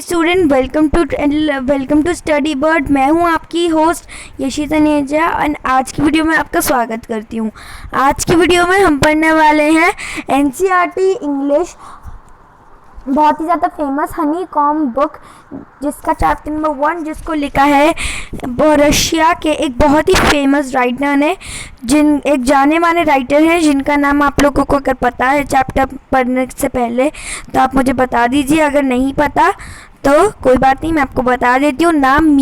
Student, welcome to Study Bird. मैं हूं आपकी होस्ट यशिता नेजा और आज की वीडियो में आपका स्वागत करती हूं। आज की वीडियो में हम पढ़ने वाले हैं एनसीईआरटी इंग्लिश, बहुत ही ज़्यादा फेमस हनी कॉम बुक, जिसका चैप्टर नंबर 1 जिसको लिखा है रशिया के एक बहुत ही फेमस राइटर ने, एक जाने माने राइटर हैं जिनका नाम आप लोगों को अगर पता है चैप्टर पढ़ने से पहले तो आप मुझे बता दीजिए। अगर नहीं पता तो कोई बात नहीं, मैं आपको बता देती हूँ। नाम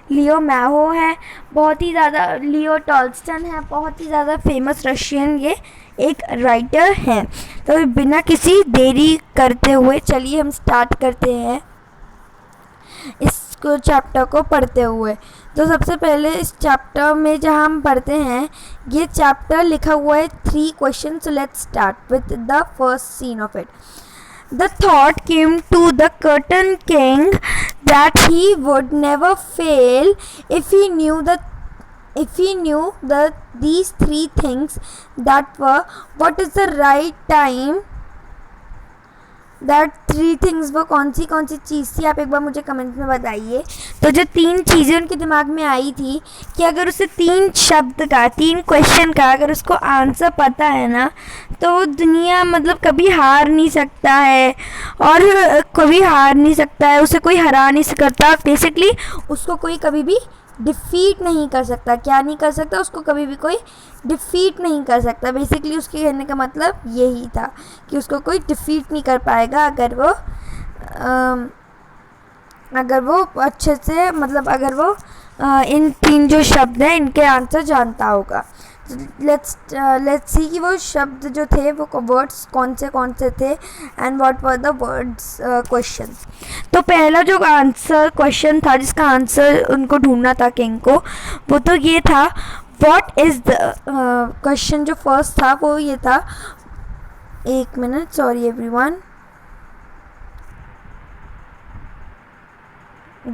लियो मैहो है, बहुत ही ज़्यादा लियो टॉल्स्टन है, बहुत ही ज़्यादा फेमस रशियन ये एक राइटर हैं। तो बिना किसी देरी करते हुए चलिए हम स्टार्ट करते हैं इसको चैप्टर को पढ़ते हुए। तो सबसे पहले इस चैप्टर में जहाँ हम पढ़ते हैं, ये चैप्टर लिखा हुआ है 3 question. So let's start with the first scene of it. The thought came to the Curtain King that he would never fail if he knew these 3 things that were what is the right time. That 3 things वो कौन सी चीज़ थी, आप एक बार मुझे comment में बताइए। तो जो 3 चीज़ें उनके दिमाग में आई थी कि अगर उसे 3 शब्द का 3 क्वेश्चन का अगर उसको आंसर पता है ना, तो दुनिया मतलब कभी हार नहीं सकता है और कभी हार नहीं सकता है, उसे कोई हरा नहीं सकता। बेसिकली उसको कोई कभी भी डिफ़ीट नहीं कर सकता। क्या नहीं कर सकता? उसको कभी भी कोई डिफ़ीट नहीं कर सकता। बेसिकली उसके कहने का मतलब यही था कि उसको कोई डिफ़ीट नहीं कर पाएगा अगर वो अच्छे से मतलब अगर वो इन 3 जो शब्द हैं इनके आंसर जानता होगा। लेट्स सी कि वो शब्द जो थे वो वर्ड्स कौन से थे and what were the words question. तो पहला जो आंसर क्वेश्चन था जिसका आंसर उनको ढूंढना था किंग को, वो तो ये था व्हाट इज़ द क्वेश्चन जो फर्स्ट था वो ये था, एक मिनट, सॉरी एवरीवन,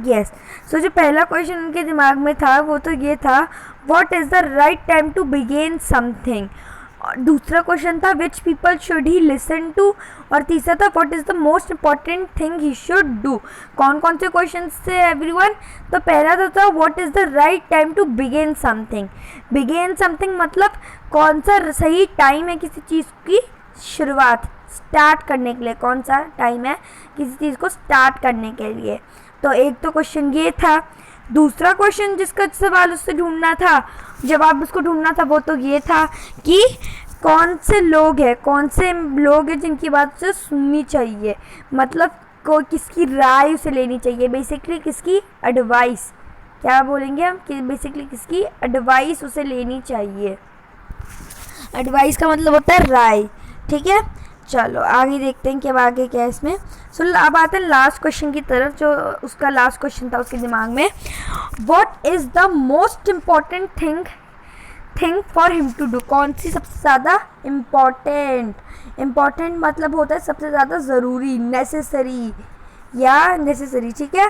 यस। सो जो पहला क्वेश्चन उनके दिमाग में था वो तो ये था what is the right time to begin something. दूसरा क्वेश्चन था which people should he listen to, और तीसरा था what is the most important thing he should do. कौन से क्वेश्चन थे एवरीवन? तो पहला तो था what is the right time to begin something. Begin something मतलब कौन सा सही टाइम है किसी चीज़ की शुरुआत स्टार्ट करने के लिए, कौन सा टाइम है किसी चीज़ को स्टार्ट करने के लिए। तो एक तो क्वेश्चन ये था। दूसरा क्वेश्चन जिसका सवाल उससे ढूंढना था, जवाब उसको ढूंढना था, वो तो ये था कि कौन से लोग हैं जिनकी बात उसे सुननी चाहिए, मतलब किसकी राय उसे लेनी चाहिए। बेसिकली किसकी एडवाइस, क्या बोलेंगे हम कि बेसिकली किसकी एडवाइस उसे लेनी चाहिए। एडवाइस का मतलब होता है राय, ठीक है। चलो आगे देखते हैं कि अब आगे क्या है इसमें। सो अब आते हैं लास्ट क्वेश्चन की तरफ, जो उसका लास्ट क्वेश्चन था उसके दिमाग में, what is the most important thing for him to do. कौन सी सबसे ज़्यादा इम्पॉर्टेंट मतलब होता है सबसे ज़्यादा ज़रूरी, नेसेसरी, ठीक है।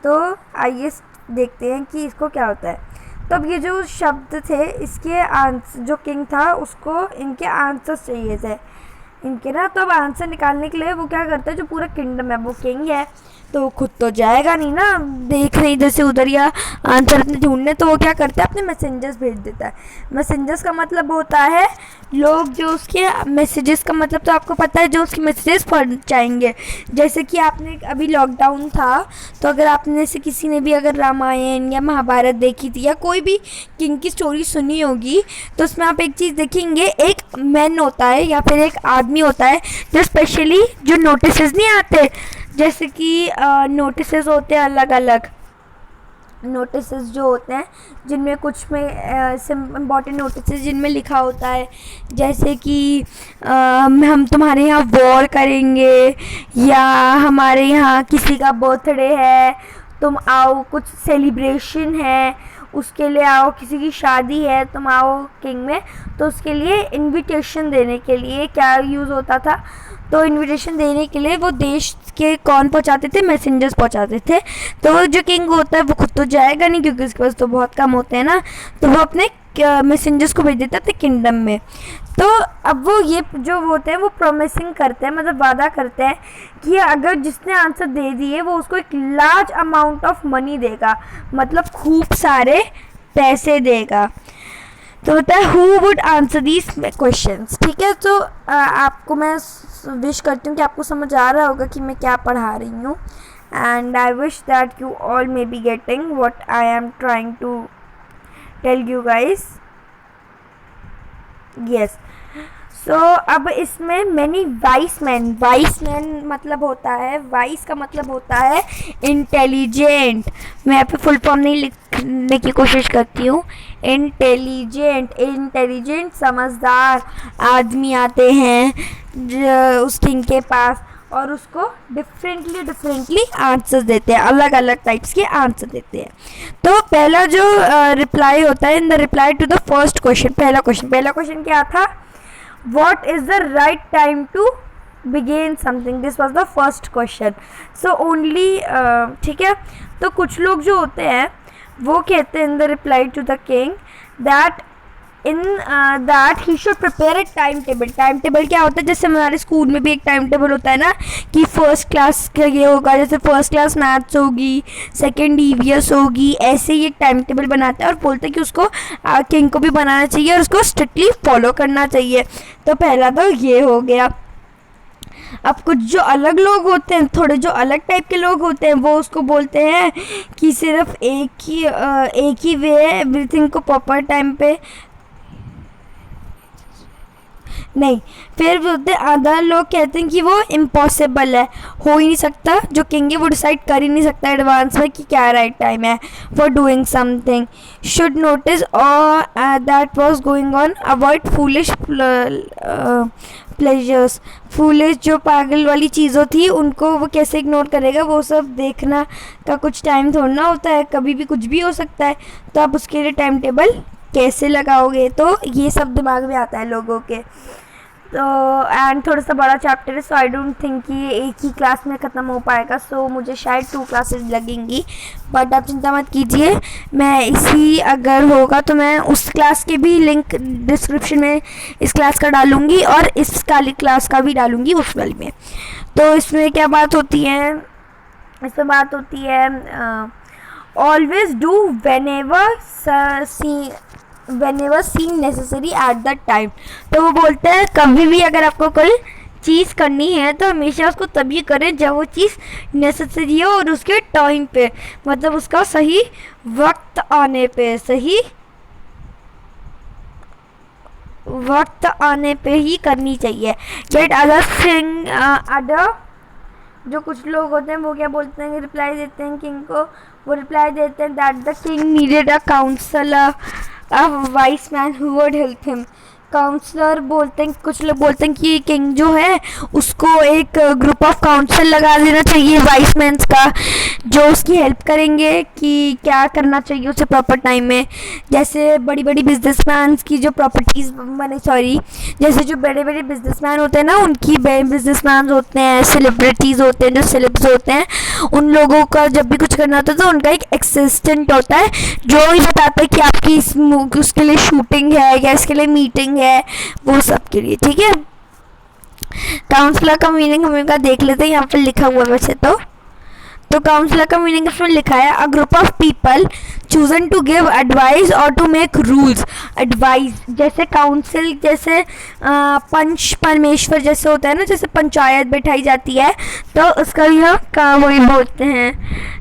तो आइए देखते हैं कि इसको क्या होता है। तो अब ये जो शब्द थे इसके आंसर, जो किंग था उसको इनके आंसर चाहिए थे इनके ना। तो अब आंसर निकालने के लिए वो क्या करता है, जो पूरा किंगडम है, वो किंग है तो वो खुद तो जाएगा नहीं ना, देख रहे इधर से उधर या आंसर अपने ढूंढने, तो वो क्या करता है अपने मैसेंजर्स भेज देता है। मैसेंजर्स का मतलब होता है लोग जो उसके मैसेजेस का मतलब तो आपको पता है, जो उसके मैसेजेस पहुंचाएंगे। जैसे कि आपने अभी लॉकडाउन था तो अगर आपने से किसी ने भी अगर रामायण या महाभारत देखी थी या कोई भी किंग की स्टोरी सुनी होगी, तो उसमें आप एक चीज़ देखेंगे, एक मैन होता है या फिर एक आदमी होता है जो स्पेशली जो नोटिसेस नहीं आते, जैसे कि नोटिसेस होते हैं अलग अलग नोटिसेस जो होते हैं जिनमें कुछ में इम्पॉर्टेंट नोटिसेस जिनमें लिखा होता है जैसे कि हम तुम्हारे यहाँ वॉर करेंगे, या हमारे यहाँ किसी का बर्थडे है तुम आओ, कुछ सेलिब्रेशन है उसके लिए आओ, किसी की शादी है तुम आओ किंग में। तो उसके लिए इनविटेशन देने के लिए क्या यूज़ होता था, तो इनविटेशन देने के लिए वो देश के कौन पहुंचाते थे, मैसेंजर्स पहुंचाते थे। तो जो किंग होता है वो खुद तो जाएगा नहीं क्योंकि उसके पास तो बहुत कम होते हैं ना, तो वो अपने मैसेंजर्स को भेज देता है अपने किंगडम में। तो अब वो ये जो होते हैं वो प्रॉमिसिंग करते हैं, मतलब वादा करते हैं कि अगर जिसने आंसर दे दिए वो उसको एक लार्ज अमाउंट ऑफ मनी देगा, मतलब खूब सारे पैसे देगा। तो होता है who would answer these questions. ठीक है, तो आपको मैं विश करती हूँ कि आपको समझ आ रहा होगा कि मैं क्या पढ़ा रही हूँ, and I wish that you all may be getting what I am trying to tell you guys. Yes, so अब इसमें मैनी वाइस मैन मतलब होता है, वाइस का मतलब होता है इंटेलिजेंट। मैं यहाँ पे फुल फॉर्म नहीं लिखने की कोशिश करती हूँ। इंटेलिजेंट समझदार आदमी आते हैं उस किंग के पास और उसको डिफरेंटली आंसर्स देते हैं, अलग अलग टाइप्स के आंसर देते हैं। तो पहला जो रिप्लाई होता है, in the reply to the first question, पहला क्वेश्चन क्या था? What is the right time to begin something? This was the first question. So only ठीक है, तो कुछ लोग जो होते हैं वो कहते हैं in the reply to the king that that he should prepare a timetable. Time क्या होता है? जैसे हमारे स्कूल में भी एक टाइम टेबल होता है ना कि फर्स्ट क्लास का ये होगा, जैसे फर्स्ट क्लास मैथ्स होगी, सेकंड ईवीएस होगी, ऐसे ही एक टाइम टेबल बनाते हैं और बोलते हैं कि उसको किंग को भी बनाना चाहिए और उसको स्ट्रिक्टली फॉलो करना चाहिए। तो पहला तो ये हो गया। अब कुछ जो अलग लोग होते हैं, थोड़े जो अलग टाइप के लोग होते हैं, वो उसको बोलते हैं कि सिर्फ एक ही वे है एवरीथिंग को प्रॉपर टाइम पे नहीं। फिर बोलते अदर लोग कहते हैं कि वो इम्पॉसिबल है, हो ही नहीं सकता, जो किंग है वो डिसाइड कर ही नहीं सकता एडवांस में कि क्या राइट टाइम है for doing something. Should notice और that was going on, avoid foolish pleasures. Foolish जो पागल वाली चीज़ों थी उनको वो कैसे इग्नोर करेगा? वो सब देखना का कुछ टाइम थोड़ा होता है, कभी भी कुछ भी हो सकता है, तो आप उसके लिए टाइम टेबल कैसे लगाओगे? तो ये सब दिमाग में आता है लोगों के। तो एंड थोड़ा सा बड़ा चैप्टर है, सो आई डोंट थिंक कि ये एक ही क्लास में ख़त्म हो पाएगा, सो मुझे शायद 2 क्लासेस लगेंगी, बट आप चिंता मत कीजिए, मैं इसी अगर होगा तो मैं उस क्लास के भी लिंक डिस्क्रिप्शन में इस क्लास का डालूँगी और इस काली क्लास का भी डालूँगी उस वाली में। तो इसमें क्या बात होती है? इसमें बात होती है always do whenever seen necessary at that time। तो वो बोलते हैं कभी भी अगर आपको कोई चीज़ करनी है तो हमेशा उसको तभी करें जब वो चीज़ नेसेसरी हो और उसके टाइम पे, मतलब उसका सही वक्त आने पे ही करनी चाहिए। गेट अदर जो कुछ लोग होते हैं वो क्या बोलते हैं, रिप्लाई देते हैं किंग को, वो रिप्लाई देते हैं that the king needed a counsellor, a wise man who would help him. Counsellor बोलते हैं, कुछ लोग बोलते हैं कि किंग जो है उसको एक ग्रुप ऑफ काउंसलर लगा देना चाहिए वाइस मैन्स का, जो उसकी हेल्प करेंगे कि क्या करना चाहिए उसे प्रॉपर टाइम में। जैसे बड़ी बड़ी बिजनेसमैन की जो प्रॉपर्टीज़ जैसे जो बड़े बड़े बिजनेसमैन होते हैं ना, उनकी बिजनेसमैन होते हैं, सेलिब्रिटीज़ होते हैं, जो सेलेब्स होते हैं, उन लोगों का जब भी कुछ करना होता है तो उनका एक असिस्टेंट होता है जो ही बताता है कि आपकी उसके लिए शूटिंग है या इसके लिए मीटिंग है, वो सब के लिए। ठीक है, काउंसलर का मीनिंग हम इनका देख लेते हैं, यहाँ पर लिखा हुआ वैसे तो काउंसलर का मीनिंग इसमें लिखा है a group of people chosen to give advice और टू मेक रूल्स। एडवाइस जैसे काउंसिल, जैसे पंच परमेश्वर जैसे होता है ना, जैसे पंचायत बैठाई जाती है तो उसका भी हम वही बोलते हैं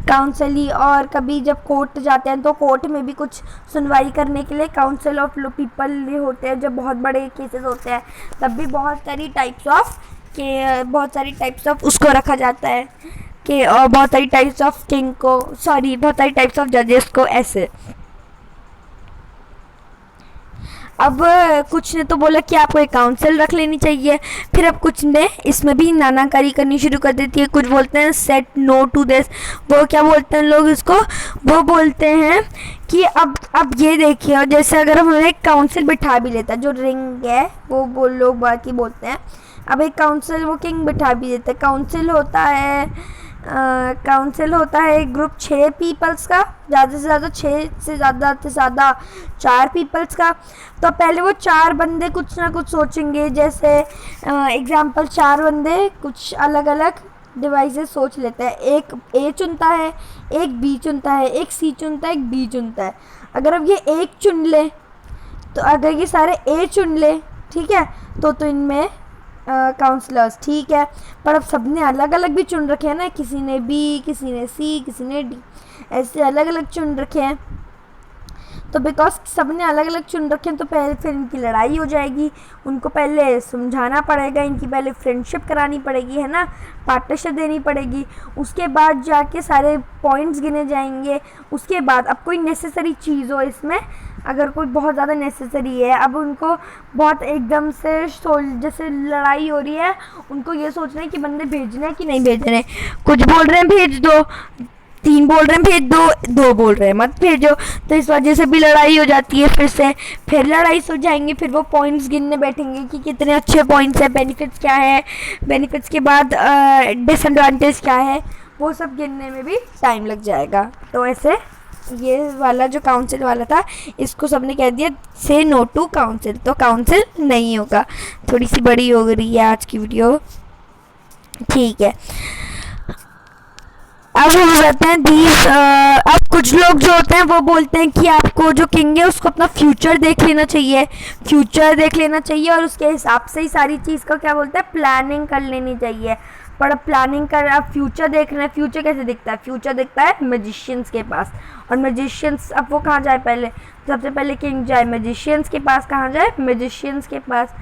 काउंसिल ही। और कभी जब कोर्ट जाते हैं तो कोर्ट में भी कुछ सुनवाई करने के लिए काउंसिल ऑफ पीपल होते हैं, जब बहुत बड़े केसेस होते हैं तब भी बहुत सारी टाइप्स ऑफ उसको रखा जाता है कि और बहुत सारी टाइप्स ऑफ बहुत सारी टाइप्स ऑफ जजेस को ऐसे। अब कुछ ने तो बोला कि आपको एक काउंसिल रख लेनी चाहिए, फिर अब कुछ ने इसमें भी नानाकारी करनी शुरू कर देती है। कुछ बोलते हैं सेट नो टू दिस, वो क्या बोलते हैं लोग इसको, वो बोलते हैं कि अब ये देखिए, जैसे अगर हम एक काउंसिल बिठा भी लेता है, जो रिंग है वो लोग बाकी बोलते हैं, अब एक काउंसिल वो किंग बिठा भी देता है। काउंसिल होता है काउंसिल होता है एक ग्रुप 6 पीपल्स का, ज़्यादा से ज़्यादा 6 से ज़्यादा 4 पीपल्स का। तो पहले वो 4 बंदे कुछ ना कुछ सोचेंगे, जैसे एग्जांपल 4 बंदे कुछ अलग अलग डिवाइसेस सोच लेते हैं। एक ए चुनता है, एक बी चुनता है, एक सी चुनता है, एक बी चुनता है। अगर अब ये एक चुन ले, तो अगर ये सारे ए चुन ले, ठीक है, तो इनमें काउंसलर्स, ठीक है। पर अब सबने अलग अलग भी चुन रखे हैं ना, किसी ने बी, किसी ने सी, किसी ने डी, ऐसे अलग अलग चुन रखे हैं। तो बिकॉज सबने अलग अलग चुन रखे हैं, तो पहले फिर इनकी लड़ाई हो जाएगी। उनको पहले समझाना पड़ेगा, इनकी पहले फ्रेंडशिप करानी पड़ेगी, है ना, पार्टनरशिप देनी पड़ेगी। उसके बाद जाके सारे पॉइंट्स गिने जाएंगे। उसके बाद अब कोई नेसेसरी चीज़ हो इसमें, अगर कोई बहुत ज़्यादा नेसेसरी है, अब उनको बहुत एकदम से जैसे लड़ाई हो रही है, उनको ये सोचना है कि बंदे भेजने हैं कि नहीं भेजने। कुछ बोल रहे हैं भेज दो, 3 बोल रहे हैं भेज दो, 2 बोल रहे हैं मत भेजो। तो इस वजह से भी लड़ाई हो जाती है। फिर लड़ाई जाएंगे, फिर वो पॉइंट्स गिनने बैठेंगे कि कितने अच्छे पॉइंट्स हैं, बेनिफिट्स क्या है, बेनिफिट्स के बाद डिसएडवांटेज क्या है, वो सब गिनने में भी टाइम लग जाएगा। तो ऐसे ये वाला जो काउंसिल वाला था, इसको सबने कह दिया से नो टू काउंसिल, तो काउंसिल नहीं होगा। थोड़ी सी बड़ी हो रही है आज की वीडियो, ठीक है। अब हो जाते हैं अब कुछ लोग जो होते हैं वो बोलते हैं कि आपको जो किंग है उसको अपना फ्यूचर देख लेना चाहिए, और उसके हिसाब से ही सारी चीज़ का क्या बोलते हैं, प्लानिंग कर लेनी चाहिए। पर अब प्लानिंग कर, अब फ्यूचर देखना है। फ्यूचर कैसे दिखता है? फ्यूचर दिखता है मैजिशियंस के पास, और मैजिशियंस अब वो कहाँ जाए पहले, सबसे पहले किंग जाए मैजिशियंस के पास। कहाँ जाए? मैजिशियंस के पास।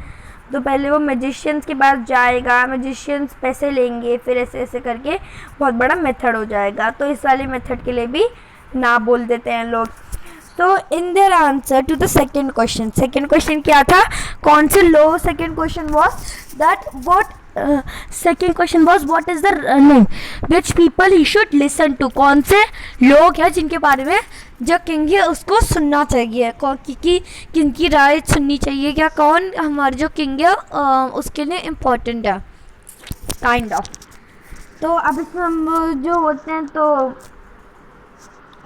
तो पहले वो मैजिशियंस के पास जाएगा, मैजिशियंस पैसे लेंगे, फिर ऐसे ऐसे करके बहुत बड़ा मेथड हो जाएगा। तो इस वाले मेथड के लिए भी ना बोल देते हैं लोग। तो in their answer to the second question क्या था, कौन से लो? Second question was that what is the no which people he should listen to, कौन से लोग हैं जिनके बारे में जो किंग है उसको सुनना चाहिए, कौन की किनकी राय सुननी चाहिए, क्या कौन हमारे जो किंग है उसके लिए इम्पोर्टेंट है, काइंड ऑफ। तो अब इसमें हम जो होते हैं तो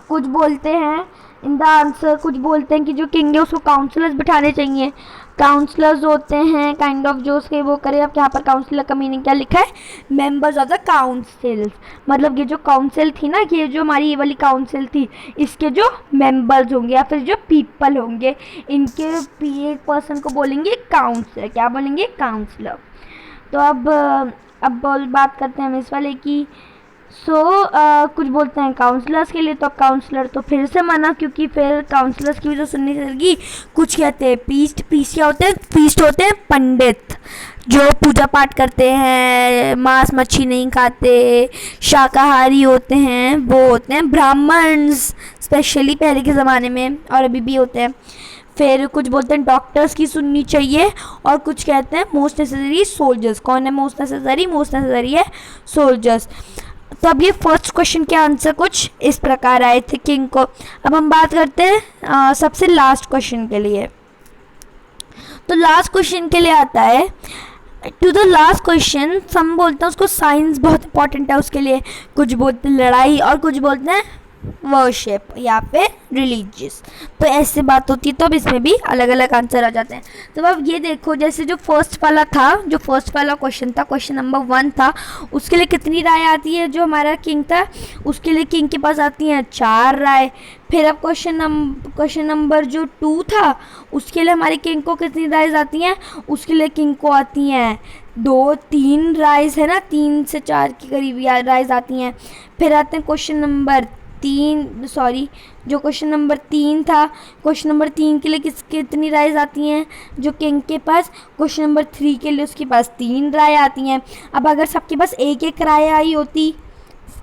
कुछ बोलते हैं इन द आंसर, कुछ बोलते हैं कि जो किंग है उसको काउंसलर्स बिठाने चाहिए। काउंसलर्स होते हैं काइंड ऑफ जो उसके वो करे। अब यहाँ पर काउंसलर का मीनिंग क्या लिखा है, मेंबर्स ऑफ द काउंसिल, मतलब ये जो काउंसिल थी ना, कि ये जो हमारी ये वाली काउंसिल थी, इसके जो मेंबर्स होंगे या फिर जो पीपल होंगे, इनके एक पर्सन को बोलेंगे काउंसलर। क्या बोलेंगे? काउंसलर। तो अब बात करते हैं हम इस वाले की। कुछ बोलते हैं काउंसलर्स के लिए, तो काउंसलर तो फिर से मना, क्योंकि फिर काउंसलर्स की भी तो सुननी चाहिए। कुछ कहते हैं पीस्ट क्या होते हैं? पीस्ट होते हैं पंडित, जो पूजा पाठ करते हैं, मांस मच्छी नहीं खाते, शाकाहारी होते हैं, वो होते हैं ब्राह्मण्स, स्पेशली पहले के ज़माने में, और अभी भी होते हैं। फिर कुछ बोलते हैं डॉक्टर्स की सुननी चाहिए, और कुछ कहते हैं मोस्ट नेसेसरी सोल्जर्स। कौन है मोस्ट नेसेसरी? मोस्ट नेसेसरी है सोल्जर्स। तो अब ये फर्स्ट क्वेश्चन के आंसर कुछ इस प्रकार आए थे किंग को। अब हम बात करते हैं सबसे लास्ट क्वेश्चन के लिए। तो लास्ट क्वेश्चन के लिए आता है, टू द लास्ट क्वेश्चन हम बोलते हैं उसको साइंस बहुत इंपॉर्टेंट है उसके लिए। कुछ बोलते हैं लड़ाई, और कुछ बोलते हैं वर्शिप या फिर रिलीजियस। तो ऐसे बात होती है, तो अब इसमें भी अलग अलग आंसर आ जाते हैं। तो अब ये देखो, जैसे जो फर्स्ट वाला क्वेश्चन था, क्वेश्चन नंबर 1 था, उसके लिए कितनी राय आती है? जो हमारा किंग था उसके लिए किंग के पास आती हैं 4 राय। फिर अब क्वेश्चन नंबर जो 2 था, उसके लिए हमारे किंग को कितनी राइज आती हैं? उसके लिए किंग को आती हैं 2-3 राइज, है ना, 3 से 4 के करीब राइज आती हैं। फिर आते हैं क्वेश्चन नंबर 3 था, क्वेश्चन नंबर 3 के लिए कितनी राइज आती हैं जो किंग के पास? क्वेश्चन नंबर 3 के लिए उसके पास 3 राय आती हैं। अब अगर सबके पास एक राय आई होती,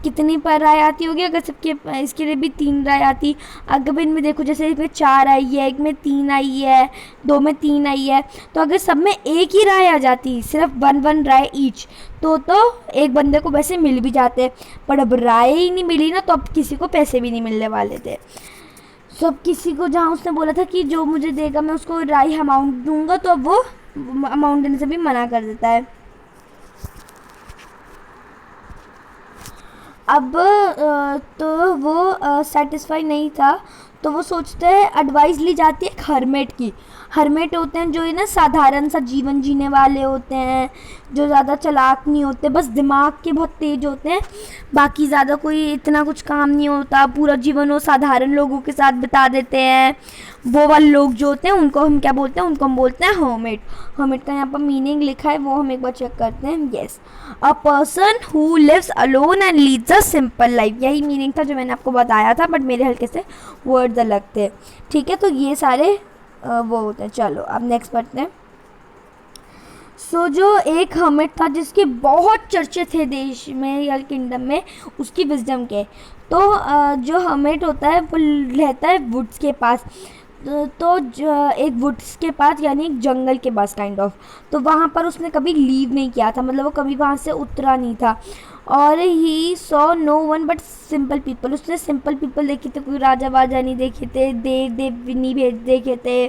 कितनी पर राय आती होगी? अगर सबके इसके लिए भी 3 राय आती। अगर इनमें देखो, जैसे इसमें 4 आई है, एक में 3 आई है, 2 में 3 आई है, तो अगर सब में एक ही राय आ जाती, सिर्फ 1 राय ईच, तो एक बंदे को पैसे मिल भी जाते। पर अब राय ही नहीं मिली ना, तो अब किसी को पैसे भी नहीं मिलने वाले थे। अब किसी को, जहाँ उसने बोला था कि जो मुझे देगा मैं उसको राय अमाउंट दूंगा, तो अब वो अमाउंट देने से भी मना कर देता है। अब तो वो सेटिस्फाई नहीं था, तो वो सोचते हैं, एडवाइस ली जाती है एक हर्मेट की। हर्मेट होते हैं जो ये ना साधारण सा जीवन जीने वाले होते हैं, जो ज़्यादा चालाक नहीं होते, बस दिमाग के बहुत तेज होते हैं, बाकी ज़्यादा कोई इतना कुछ काम नहीं होता, पूरा जीवन वो साधारण लोगों के साथ बिता देते हैं। वो वाले लोग जो होते हैं उनको हम क्या बोलते हैं, उनको हम बोलते हैं हर्मिट। हर्मिट का यहाँ पर मीनिंग लिखा है, वो हम एक बार चेक करते हैं। Yes, a person who lives alone and leads a simple life, यही मीनिंग था जो मैंने आपको बताया था, बट मेरे हल्के से वर्ड्स अलग थे। ठीक है, तो ये सारे वो होते हैं। चलो अब नेक्स्ट पढ़ते हैं। सो जो एक हर्मिट था जिसके बहुत चर्चे थे देश में या किंगडम में उसकी विजडम के, तो जो हर्मिट होता है वो रहता है वुड्स के पास, तो एक वुड्स के पास यानी एक जंगल के पास काइंड ऑफ। तो वहाँ पर उसने कभी लीव नहीं किया था, मतलब वो कभी वहाँ से उतरा नहीं था। और he saw no one but simple people, उसने सिंपल पीपल देखे थे, कोई राजा वाजा नहीं देखे थे, देव देव नहीं भेज देखे थे।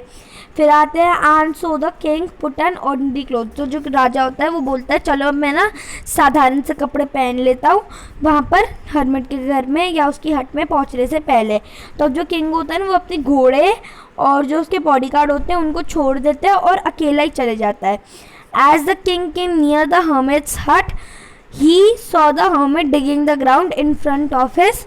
फिर आते हैं and so the king put an ordinary cloth, तो जो राजा होता है वो बोलता है चलो अब मैं ना साधारण से कपड़े पहन लेता हूँ वहाँ पर हर्मिट के घर में या उसकी हट में पहुँचने से पहले। तो जो किंग होता है ना वो अपने घोड़े और जो उसके बॉडीगार्ड होते हैं उनको छोड़ देते हैं और अकेला ही चले जाता है। As the king came near the hermit's hut he saw the hermit digging the ground in front of his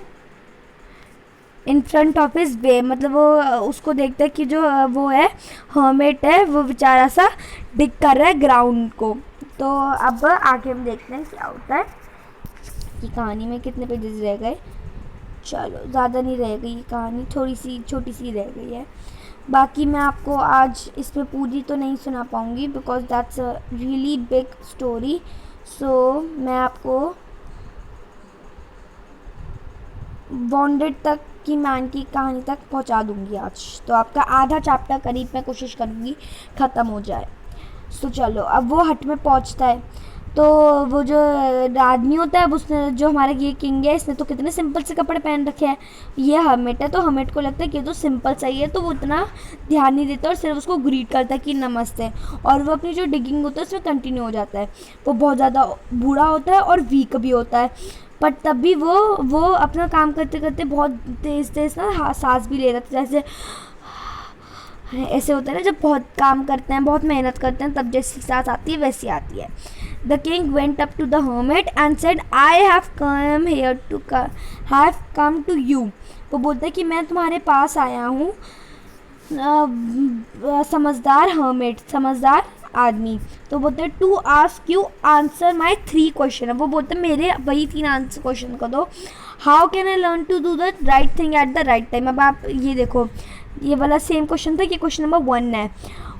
way, मतलब वो उसको देखता है कि जो वो है hermit है वो बेचारा सा डिग कर रहा है ग्राउंड को। तो अब आगे हम देखते हैं क्या होता है कि कहानी में कितने पेजेस रह गए। चलो ज़्यादा नहीं रह गई कहानी, थोड़ी सी छोटी सी रह गई है। बाकी मैं आपको आज इसमें पूरी तो नहीं सुना पाऊँगी because that's a really big story. So मैं आपको बॉन्डेड तक की मैन की कहानी तक पहुंचा दूंगी आज, तो आपका आधा चैप्टर करीब मैं कोशिश करूंगी ख़त्म हो जाए। सो चलो अब वो हट में पहुंचता है, तो वो जो आदमी होता है उसने, जो हमारा ये किंग है, इसने तो कितने सिंपल से कपड़े पहन रखे हैं। ये हर्मिट है, तो हर्मिट को लगता है कि ये तो सिंपल सही है, तो वो इतना ध्यान नहीं देता और सिर्फ उसको ग्रीट करता है कि नमस्ते, और वो अपनी जो डिगिंग होता है उसमें कंटिन्यू हो जाता है। वो बहुत ज़्यादा बूढ़ा होता है और वीक भी होता है, पर तब भी वो अपना काम करते करते बहुत तेज़ तेज़ ना सांस भी ले रहा था, जैसे ऐसे होता है ना जब बहुत काम करते हैं, बहुत मेहनत करते हैं, तब जैसी सांस आती है वैसी आती है। The king went up to the hermit and said I have come to you. वो बोलता है कि मैं तुम्हारे पास आया हूँ, समझदार हर्मिट, समझदार आदमी। तो बोलते हैं to ask you answer my 3 question. वो बोलते हैं मेरे वही 3 आंसर क्वेश्चन को दो। How can I learn to do the right thing at the right time. अब आप ये देखो, ये वाला सेम क्वेश्चन था, कि क्वेश्चन नंबर 1 है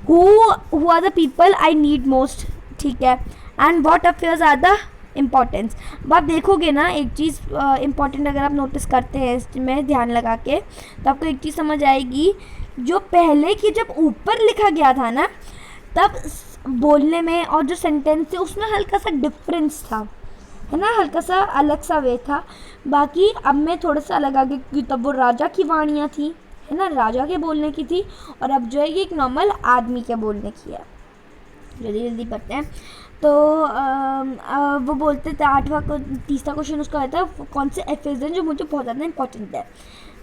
who are the people I need most, ठीक है, and what affairs are the importance. अब आप देखोगे ना एक चीज़ इम्पॉर्टेंट अगर आप नोटिस करते हैं इसमें ध्यान लगा के, तो आपको एक चीज़ समझ आएगी, जो पहले की जब ऊपर लिखा गया था ना तब बोलने में और जो सेंटेंस थे उसमें हल्का सा डिफरेंस था, है ना, हल्का सा अलग सा वे था। बाकी अब मैं थोड़ा सा अलग आगे, क्योंकि तब वो राजा की वाणियाँ थी, है ना, राजा के बोलने की थी, और अब जो है ये एक नॉर्मल आदमी के बोलने की है। जल्दी जल्दी पढ़ते हैं। तो वो बोलते थे 8वां 30वां क्वेश्चन उसका रहता है कौन से एफेज हैं जो मुझे बहुत ज़्यादा इंपॉर्टेंट है।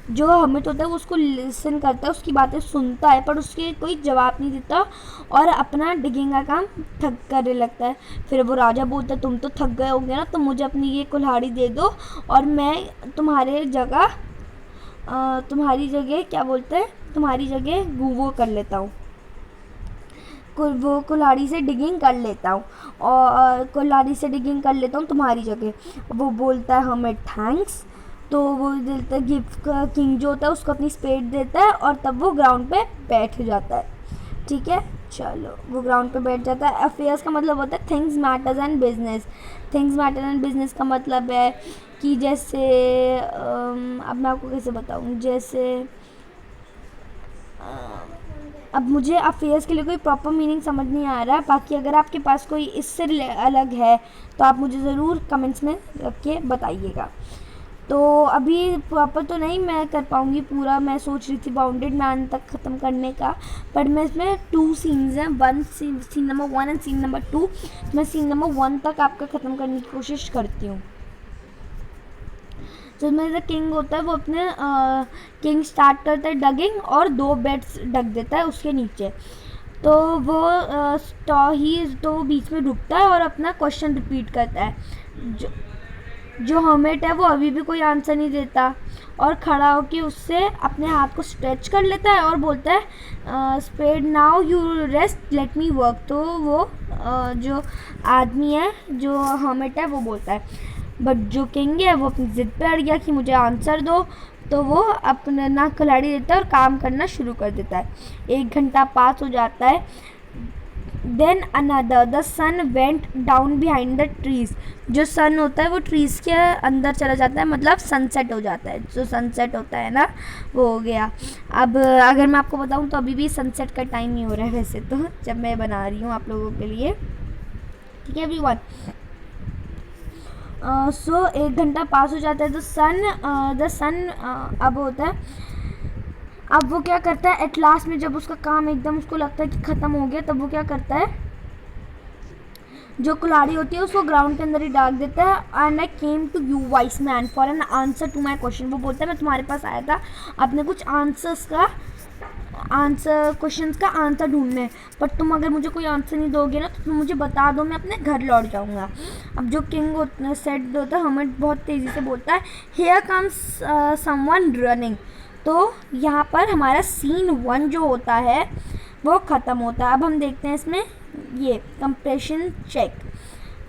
जो हर्मिट होता है वो उसको लिसन करता है, उसकी बातें सुनता है, पर उसके कोई जवाब नहीं देता और अपना डिगिंग का काम थक करने लगता है। फिर वो राजा बोलता है तुम तो थक गए होंगे ना, तो मुझे अपनी ये कुल्हाड़ी दे दो और मैं तुम्हारी जगह क्या बोलते हैं, तुम्हारी जगह वो कर लेता हूँ, वो कुल्हाड़ी से डिगिंग कर लेता हूँ, और कुल्हाड़ी से डिगिंग कर लेता हूँ तुम्हारी जगह। वो बोलता है हमें थैंक्स, तो वो देता है गिफ्ट। किंग जो होता है उसको अपनी स्पेड देता है और तब वो ग्राउंड पे बैठ जाता है, ठीक है। चलो वो ग्राउंड पे बैठ जाता है। अफेयर्स का मतलब होता है things matters and business. Things matter and business का मतलब है कि जैसे अब मैं आपको कैसे बताऊँ, जैसे अब मुझे अफेयर्स के लिए कोई प्रॉपर मीनिंग समझ नहीं आ रहा है। बाकी अगर आपके पास कोई इससे अलग है तो आप मुझे ज़रूर कमेंट्स में रख के बताइएगा। तो अभी प्रॉपर तो नहीं मैं कर पाऊँगी पूरा, मैं सोच रही थी बाउंडेड मैन तक ख़त्म करने का, पर मैं इसमें 2 सीन्स हैं, scene number 1 and scene number 2। मैं सीन नंबर 1 तक आपका ख़त्म करने की कोशिश करती हूँ। जो में द किंग होता है वो अपने किंग स्टार्ट करता है डगिंग और 2 बेड्स ढक देता है उसके नीचे। तो वो तो बीच में रुकता है और अपना क्वेश्चन रिपीट करता है। जो हर्मिट है वो अभी भी कोई आंसर नहीं देता और खड़ा होकर उससे अपने हाथ को स्ट्रेच कर लेता है और बोलता है spade now you rest let me work. तो वो जो आदमी है, जो हर्मिट है, वो बोलता है। बट जो किंग है वो अपनी ज़िद पे अड़ गया कि मुझे आंसर दो। तो वो अपना नाक खिलाड़ी देता है और काम करना शुरू कर देता है। 1 घंटा पास हो जाता है। Then another the sun went down behind the trees. जो सन होता है वो ट्रीज़ के अंदर चला जाता है, मतलब सनसेट हो जाता है। जो सनसेट होता है ना, वो हो गया। अब अगर मैं आपको बताऊं तो अभी भी सनसेट का टाइम ही हो रहा है वैसे तो, जब मैं बना रही हूँ आप लोगों के लिए। ठीक है एवरीवन। सो 1 घंटा पास हो जाता है। द सन अब होता है, अब वो क्या करता है एट लास्ट में, जब उसका काम एकदम उसको लगता है कि ख़त्म हो गया, तब वो क्या करता है, जो कुल्हाड़ी होती है उसको ग्राउंड के अंदर ही डाल देता है। And I came to you wise man for an answer to my question. वो बोलता है मैं तुम्हारे पास आया था अपने कुछ क्वेश्चंस का आंसर ढूंढने, पर तुम अगर मुझे कोई आंसर नहीं दोगे ना तो तुम मुझे बता दो, मैं अपने घर लौट जाऊंगा। अब जो किंग सेट होता है, हमें बहुत तेज़ी से बोलता है हियर कम्स समवन रनिंग। तो यहाँ पर हमारा सीन 1 जो होता है वो ख़त्म होता है। अब हम देखते हैं इसमें ये कंप्रेशन चेक।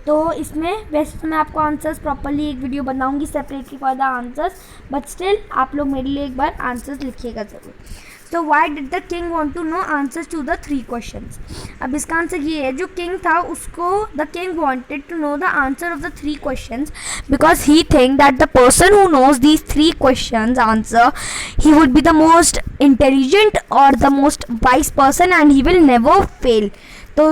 तो इसमें वैसे तो मैं आपको आंसर्स प्रॉपरली एक वीडियो बनाऊंगी separately for the answers, but still आप लोग मेरे लिए एक बार आंसर्स लिखिएगा ज़रूर। तो why did the king want to know answers to the 3 questions. अब इसका आंसर ये है, जो किंग था उसको the king wanted to know the answer of the 3 questions because he think that the person who knows these 3 questions answer he would be the most intelligent और the most wise person and he will never fail. तो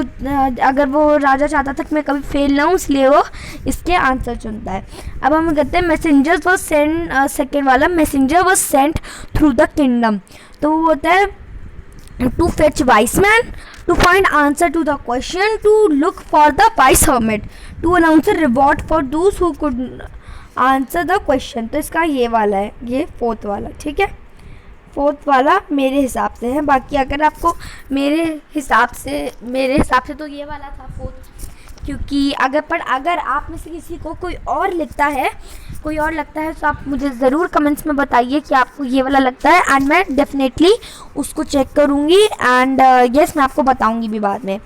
अगर वो राजा चाहता था कि मैं कभी fail ना हूँ, इसलिए वो इसके आंसर चुनता है। अब हम कहते हैं मैसेंजर्स वॉज सेंड, सेकेंड वाला messenger was sent through the kingdom. तो वो होता है to fetch wise man, to find answer to the question, to look for the wise hermit, to announce a reward for those who could answer the question. तो इसका ये वाला है, ये 4th वाला। ठीक है, 4th वाला मेरे हिसाब से है। बाकी अगर आपको मेरे हिसाब से तो ये वाला था 4th, क्योंकि अगर आप में से किसी को कोई और लगता है तो आप मुझे ज़रूर कमेंट्स में बताइए कि आपको ये वाला लगता है, एंड मैं डेफिनेटली उसको चेक करूँगी एंड यस मैं आपको बताऊँगी भी बाद में।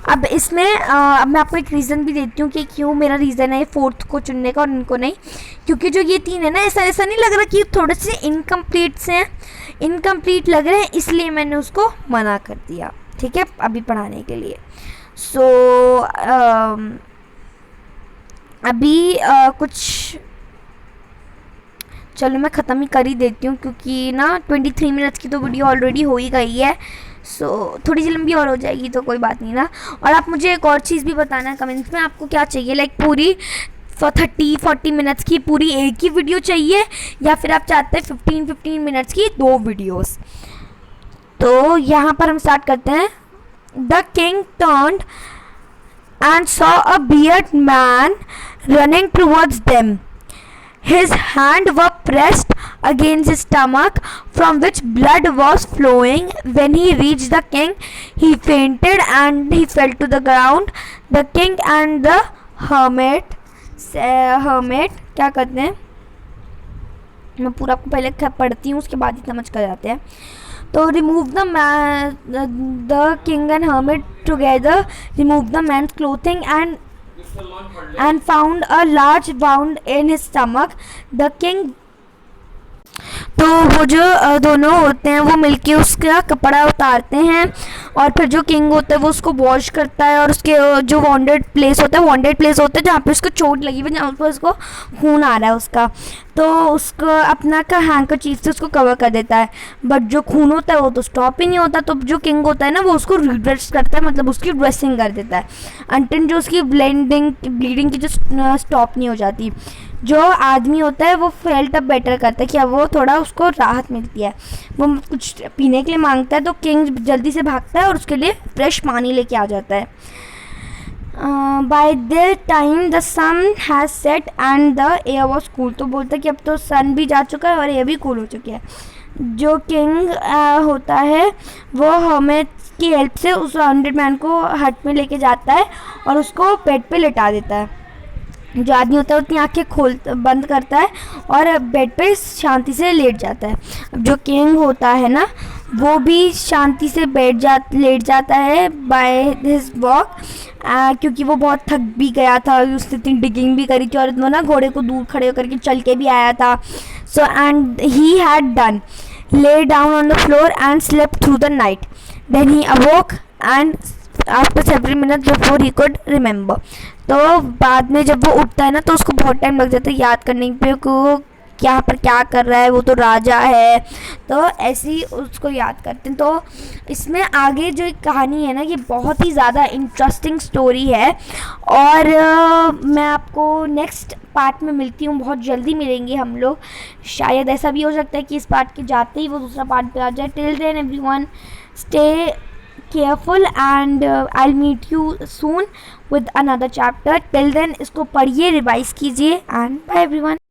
अब इसमें अब मैं आपको एक रीज़न भी देती हूँ कि क्यों मेरा रीज़न है 4th को चुनने का और इनको नहीं, क्योंकि जो ये 3 है ना, ऐसा नहीं लग रहा कि थोड़े से इनकम्प्लीट से हैं, इनकम्प्लीट लग रहे हैं, इसलिए मैंने उसको मना कर दिया। ठीक है, अभी पढ़ाने के लिए। सो अभी कुछ चलो मैं ख़त्म ही कर ही देती हूँ, क्योंकि ना 23 मिनट्स की तो वीडियो ऑलरेडी हो ही गई है। सो थोड़ी सी लंबी और हो जाएगी तो कोई बात नहीं ना। और आप मुझे एक और चीज़ भी बताना है कमेंट्स में, आपको क्या चाहिए, लाइक पूरी 30-40 मिनट्स की पूरी एक ही वीडियो चाहिए, या फिर आप चाहते हैं 15-15 मिनट्स की 2 वीडियोस। तो यहाँ पर हम स्टार्ट करते हैं। The king turned and saw a bearded man running towards them. His hands were pressed against his stomach, from which blood was flowing. When he reached the king, he fainted and he fell to the ground. The king and the hermit क्या कहते हैं, मैं पूरा आपको पहले पढ़ती हूँ उसके बाद ही समझ कर जाते हैं। तो remove the king and hermit together removed the man's clothing and found a large wound in his stomach. The king, तो वो जो दोनों होते हैं वो मिलके उसका कपड़ा उतारते हैं और फिर जो किंग होता है वो उसको वॉश करता है, और उसके जो वांटेड प्लेस होता है जहाँ पे उसको चोट लगी हुई, जहाँ पर उसको खून आ रहा है उसका, तो उसको अपना का हैंकरचीफ से उसको कवर कर देता है। बट जो खून होता है वो तो स्टॉप ही नहीं होता। तो जो किंग होता है ना वो उसको रिड्रेस करता है, मतलब उसकी ड्रेसिंग कर देता है अंटिल जो उसकी ब्लीडिंग की जो स्टॉप नहीं हो जाती। जो आदमी होता है वो फेल्ट अप बेटर करता है कि अब वो थोड़ा उसको राहत मिलती है, वो कुछ पीने के लिए मांगता है, तो किंग जल्दी से भागता है और उसके लिए फ्रेश पानी लेके आ जाता है। By the time the sun has set and the air was cool. तो बोलता है कि अब तो सन भी जा चुका है और एयर भी कूल हो चुकी है। जो किंग होता है वो हर्मिट की हेल्प से उस 100 मैन को हट में लेके जाता है और उसको बेड पे लिटा देता है। जो आदमी होता है अपनी आँखें बंद करता है और बेड पे शांति से लेट जाता है। अब जो किंग होता है ना वो भी शांति से लेट जाता है बाय हिज वॉक, क्योंकि वो बहुत थक भी गया था, उसने इतनी डिगिंग भी करी थी और वो ना घोड़े को दूर खड़े होकर के चल के भी आया था। So and he had done lay down on the floor and slept through the night. Then he awoke and after several minutes before he could remember. तो बाद में जब वो उठता है ना तो उसको बहुत टाइम लग जाता है याद करने पे कि वो क्या पर क्या कर रहा है, वो तो राजा है। तो ऐसे ही उसको याद करते हैं। तो इसमें आगे जो एक कहानी है ना ये बहुत ही ज़्यादा इंटरेस्टिंग स्टोरी है और मैं आपको नेक्स्ट पार्ट में मिलती हूँ। बहुत जल्दी मिलेंगे हम लोग। शायद ऐसा भी हो सकता है कि इस पार्ट के जाते ही वो दूसरा पार्ट पे आ जाए। Till then everyone stay careful and I will meet you soon with another chapter. Till then इसको पढ़िए, रिवाइज कीजिए एंड बाय एवरीवन।